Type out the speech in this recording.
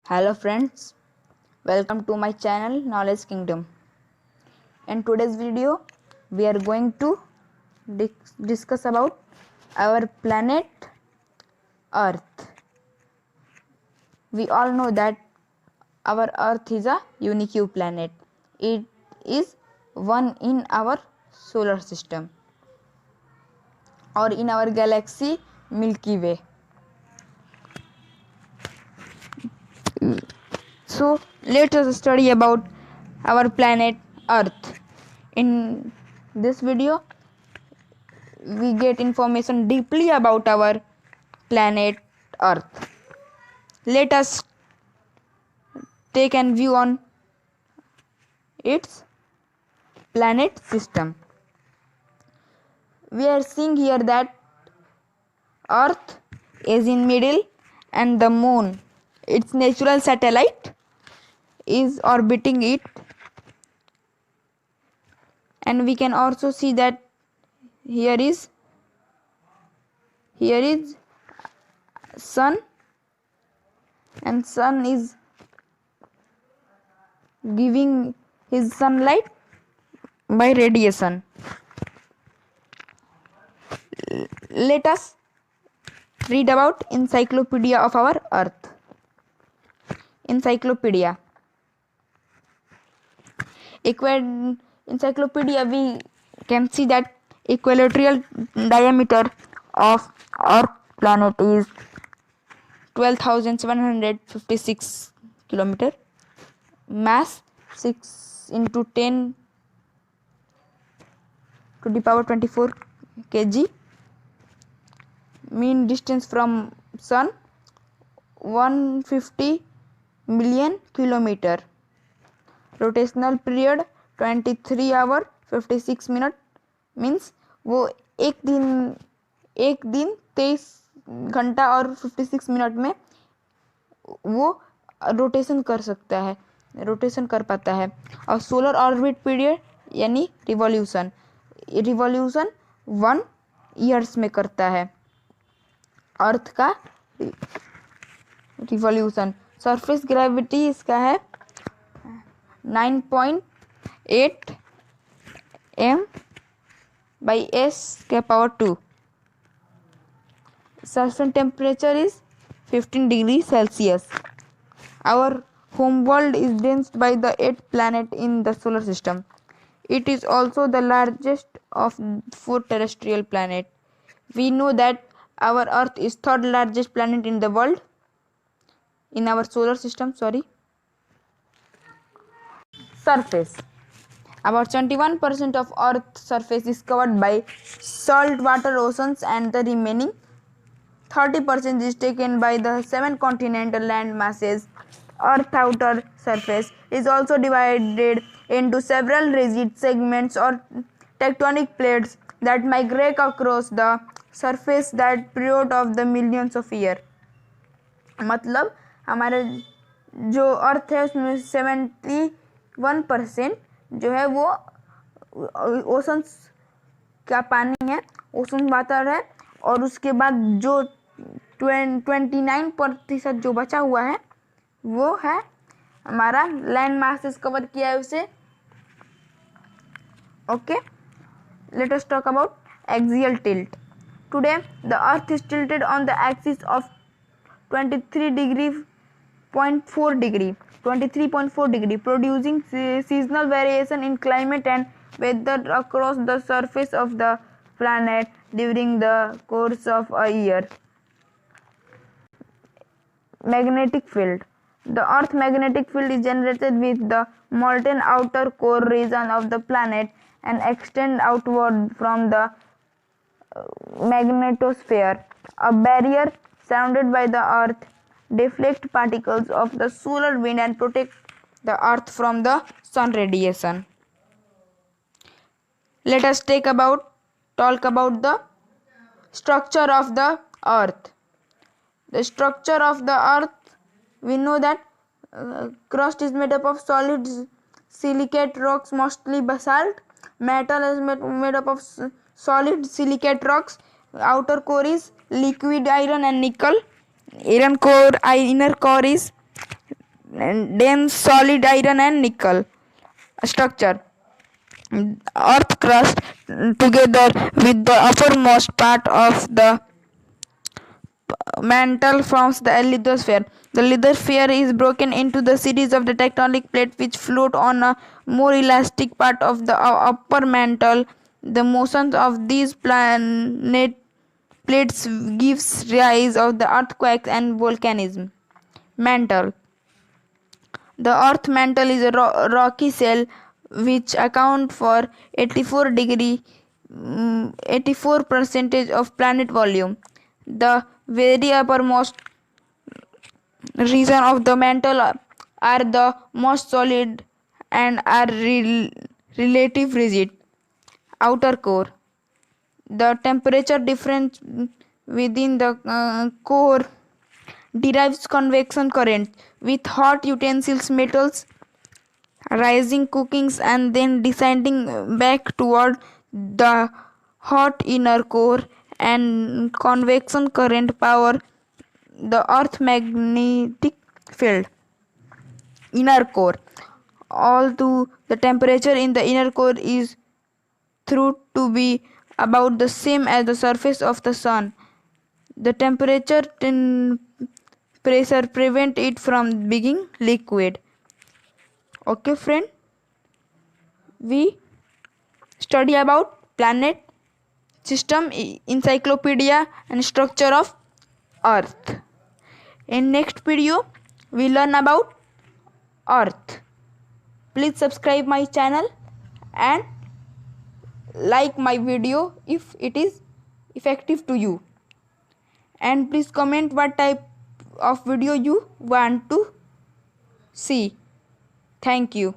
Hello friends, welcome to my channel Knowledge Kingdom. In today's video, we are going to discuss about our planet Earth. We all know that our Earth is a unique planet. It is one in our solar system or in our galaxy Milky Way. So let us study about our planet Earth. In this video, we get information deeply about our planet Earth. Let us take a view on its planet system. We are seeing here that Earth is in middle and the moon, its natural satellite, is orbiting it, and we can also see that here is sun, and sun is giving his sunlight by radiation. Let us read about encyclopedia of our Earth. Encyclopedia. Encyclopedia, we can see that equatorial diameter of our planet is 12,756 kilometer, mass 6 into 10 to the power 24 kg, mean distance from sun 150 million kilometer, rotational period 23 hour 56 minute, means वो एक दिन 23 घंटा और 56 minute में वो rotation कर पाता है. और सोलर ऑर्बिट पीरियड यानी रिवॉल्यूशन 1 ईयर्स में करता है अर्थ का रिवॉल्यूशन. सरफेस ग्रेविटी इसका है 9.8 m/s के power 2. Surface temperature is 15 degrees Celsius. Our home world is densed by the 8th planet in the solar system. It is also the largest of 4 terrestrial planets. We know that our Earth is third largest planet in the world, in our solar system. Surface. About 21% of Earth's surface is covered by saltwater oceans, and the remaining 30% is taken by the 7 continental land masses. Earth's outer surface is also divided into several rigid segments or tectonic plates that migrate across the surface that period of the millions of years. मतलब हमारे जो अर्थ है उसमें 71% जो है वो oceans का पानी है, ओशन वाटर है, और उसके बाद जो 29% जो बचा हुआ है वो है हमारा लैंड मासेस कवर किया है उसे. Okay, let us talk about axial tilt. Today the earth is tilted on the axis of 23.4 degree, producing seasonal variation in climate and weather across the surface of the planet during the course of a year. Magnetic field. The Earth's magnetic field is generated with the molten outer core region of the planet and extend outward from the magnetosphere, a barrier surrounded by the Earth, deflect particles of the solar wind and protect the Earth from the sun radiation. Let us talk about the structure of the Earth. The structure of the Earth, we know that crust is made up of solid silicate rocks, mostly basalt. Metal is made up of solid silicate rocks. Outer core is liquid iron and nickel. Inner core is dense solid iron and nickel. Structure: earth crust together with the uppermost part of the mantle forms the lithosphere. The lithosphere is broken into the series of the tectonic plates which float on a more elastic part of the upper mantle. The motions of these planet plates gives rise of the earthquakes and volcanism. Mantle: the earth mantle is a rocky shell which account for 84 percentage of planet volume. The very uppermost region of the mantle are the most solid and are relative rigid. Outer core: the temperature difference within the core derives convection current with hot utensils metals rising cookings and then descending back toward the hot inner core, and convection current power the earth magnetic field. Inner core: although the temperature in the inner core is thought to be about the same as the surface of the sun, the temperature and pressure prevent it from being liquid. Okay friend, we study about planet, system, encyclopedia and structure of earth. In next video we learn about earth. Please subscribe my channel and like my video if it is effective to you, and please comment what type of video you want to see. Thank you.